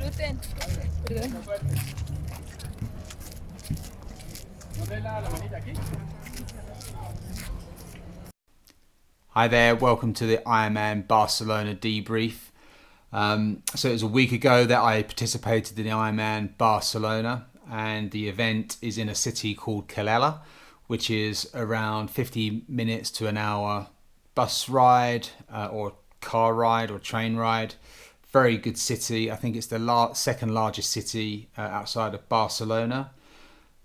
Hi there, welcome to the Ironman Barcelona debrief. So it was a week ago that I participated in the Ironman Barcelona, and the event is in a city called Calella, which is around 50 minutes to an hour bus ride or car ride or train ride. Very good city. I think it's the second largest city outside of Barcelona.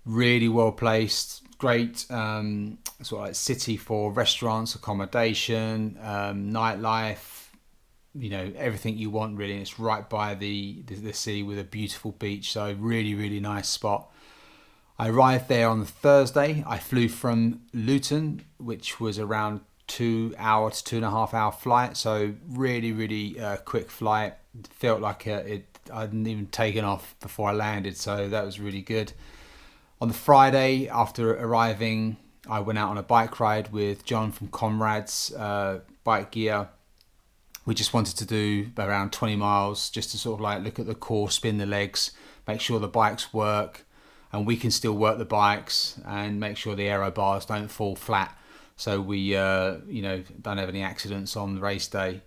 Really well placed. Great sort of like city for restaurants, accommodation, nightlife, you know, everything you want really. And it's right by the sea with a beautiful beach. So really nice spot. I arrived there on the Thursday. I flew from Luton, which was around 2 hour to 2.5 hour flight. So really quick flight. Felt like I hadn't even taken off before I landed. So that was really good. On the Friday, after arriving, I went out on a bike ride with John from Comrades Bike Gear. We just wanted to do around 20 miles just to sort of like look at the core, spin the legs, make sure the bikes work and we can still work the bikes and make sure the aero bars don't fall flat. So we, you know, don't have any accidents on the race day.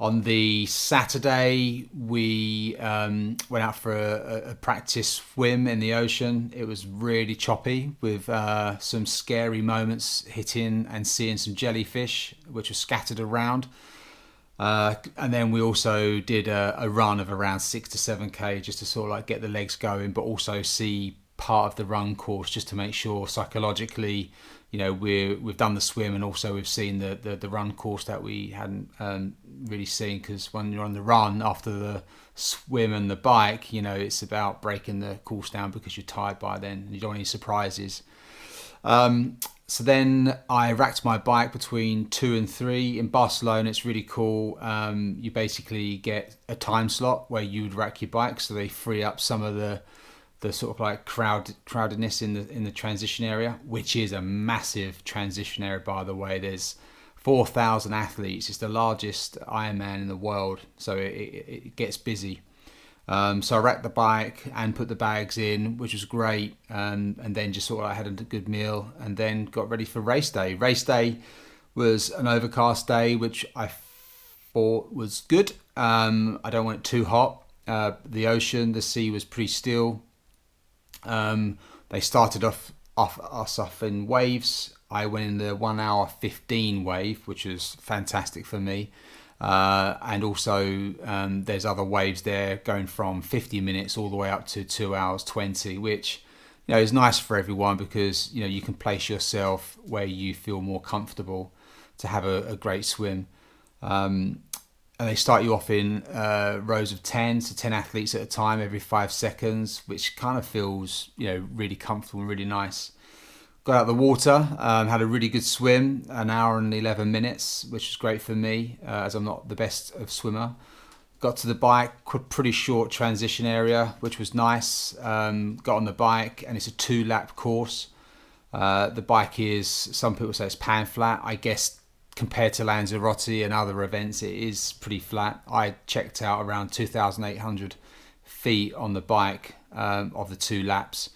On the Saturday, we went out for a practice swim in the ocean. It was really choppy with some scary moments, hitting and seeing some jellyfish, which were scattered around. And then we also did a run of around 6 to 7K just to sort of like get the legs going, but also see part of the run course just to make sure psychologically, you know, we've done the swim and also we've seen the run course that we hadn't really seen, because when you're on the run after the swim and the bike, you know, it's about breaking the course down because you're tired by then and you don't want any surprises. So then I racked my bike between 2 and 3. In Barcelona, it's really cool. You basically get a time slot where you would rack your bike, so they free up some of the sort of like crowdedness in the transition area, which is a massive transition area, by the way. There's 4,000 athletes. It's the largest Ironman in the world, so it gets busy. So I racked the bike and put the bags in, which was great, and then just sort of had a good meal and then got ready for race day. Race day was an overcast day, which I thought was good. I don't want it too hot. The sea was pretty still. They started us off in waves. I went in the 1 hour 15 wave, which was fantastic for me. And also there's other waves there going from 50 minutes all the way up to 2 hours 20, which, you know, is nice for everyone because, you know, you can place yourself where you feel more comfortable to have a great swim. And they start you off in rows of 10, so 10 athletes at a time every 5 seconds, which kind of feels, you know, really comfortable and really nice. Got out of the water, had a really good swim, 1 hour and 11 minutes, which was great for me, as I'm not the best of swimmer. Got to the bike, pretty short transition area, which was nice. Got on the bike, and it's a 2-lap course. The bike is, some people say it's pan flat. I guess compared to Lanzarote and other events, it is pretty flat. I checked out around 2,800 feet on the bike of the 2 laps.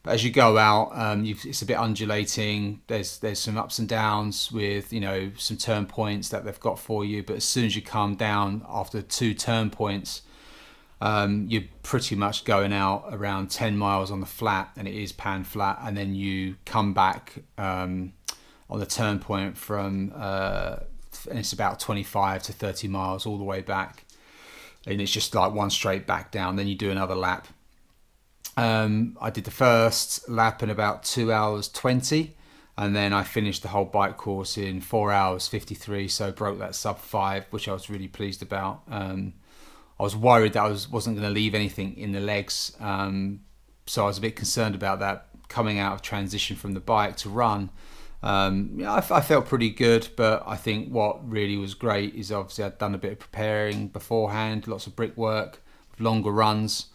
But as you go out, it's a bit undulating. There's some ups and downs with, you know, some turn points that they've got for you. But as soon as you come down after 2 turn points, you're pretty much going out around 10 miles on the flat, and it is pan flat. And then you come back on the turn point from, and it's about 25 to 30 miles all the way back. And it's just like one straight back down. Then you do another lap. I did the first lap in about 2 hours 20, and then I finished the whole bike course in 4 hours 53, so broke that sub 5, which I was really pleased about. I was worried that I wasn't going to leave anything in the legs, so I was a bit concerned about that coming out of transition from the bike to run. Yeah, I felt pretty good, but I think what really was great is obviously I'd done a bit of preparing beforehand, lots of brickwork, longer runs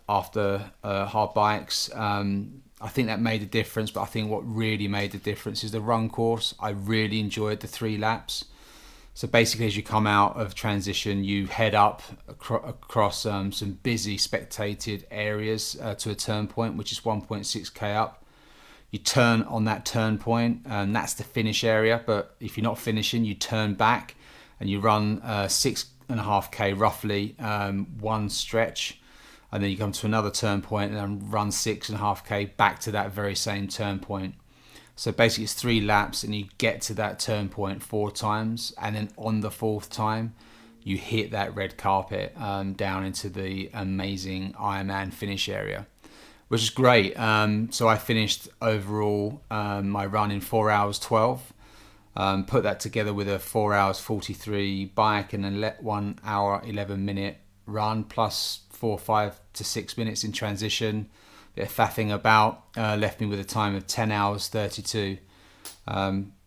after hard bikes. I think that made a difference, but I think what really made the difference is the run course. I really enjoyed the 3 laps. So basically, as you come out of transition, you head up across some busy spectated areas to a turn point, which is 1.6k up. You turn on that turn point, and that's the finish area. But if you're not finishing, you turn back and you run 6.5k roughly, one stretch, and then you come to another turn point and then run 6.5k back to that very same turn point. So basically it's 3 laps and you get to that turn point 4 times, and then on the 4th time you hit that red carpet down into the amazing Ironman finish area, which is great. So I finished overall my run in 4 hours 12. Put that together with a 4 hours 43 bike and then 1 hour 11 minute run, plus 5 to 6 minutes in transition. Bit of faffing about left me with a time of 10 hours 32.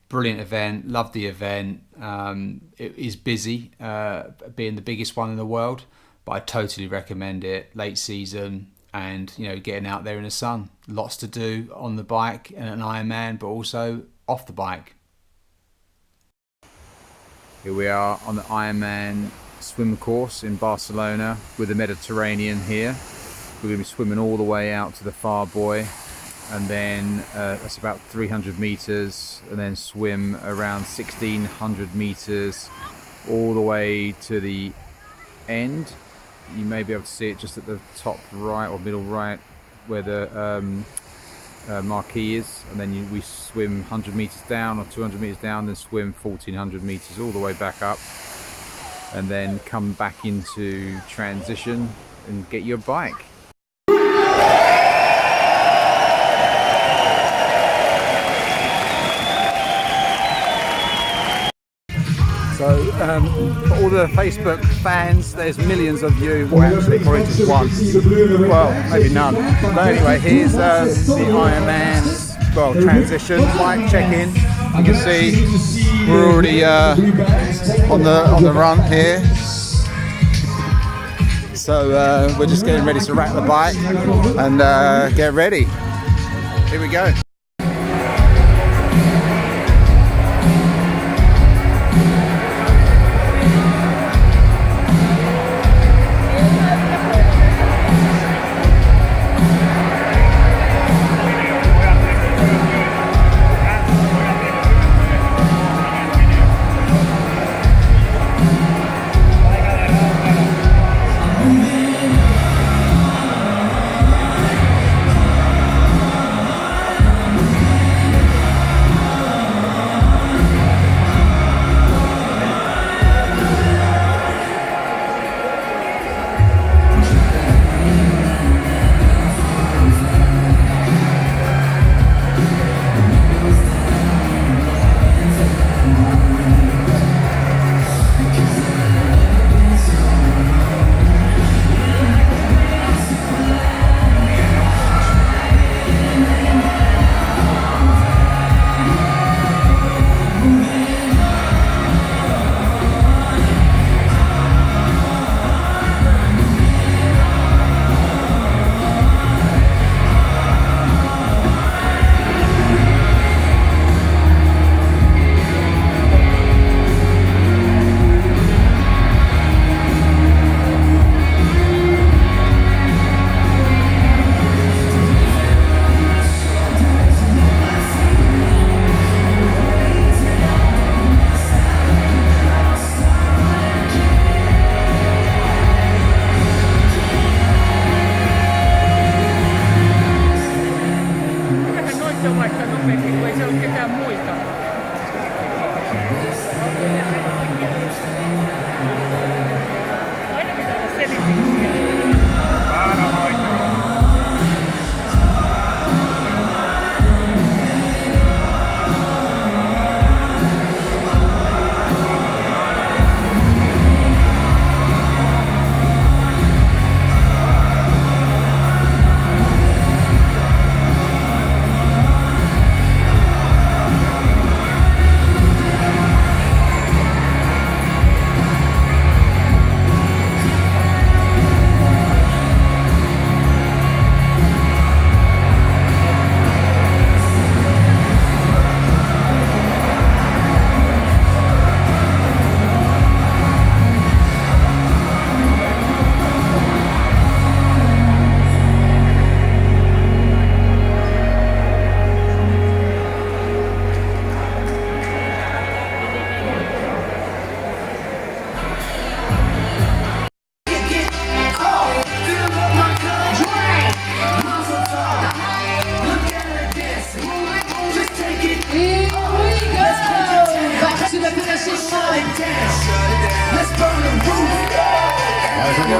Brilliant event, loved the event. It is busy, being the biggest one in the world, but I totally recommend it. Late season, and getting out there in the sun. Lots to do on the bike and an Ironman, but also off the bike. Here we are on the Ironman swim course in Barcelona with the Mediterranean here. We're going to be swimming all the way out to the far buoy, and then that's about 300 meters, and then swim around 1600 meters all the way to the end. You may be able to see it just at the top right or middle right where the marquee is, and then we swim 100 meters down or 200 meters down, then swim 1400 meters all the way back up, and then come back into transition and get your bike. So for all the Facebook fans, there's millions of you, well actually probably just one, well maybe none, but anyway, here's the Ironman's transition bike check-in. You can see we're already on the run here, so we're just getting ready to rack the bike and get ready. Here we go.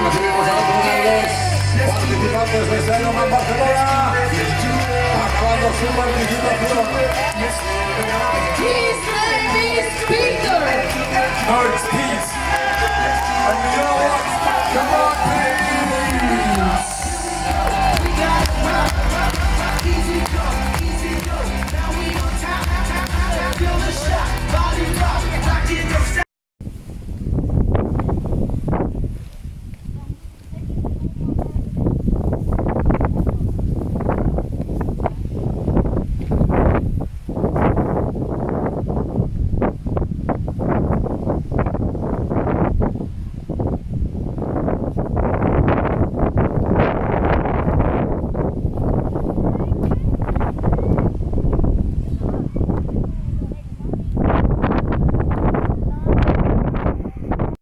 recibimos a los números participantes de este Ironman Barcelona, acabando su participación. His name is Peter. No, it's peace. And you know what? Come on.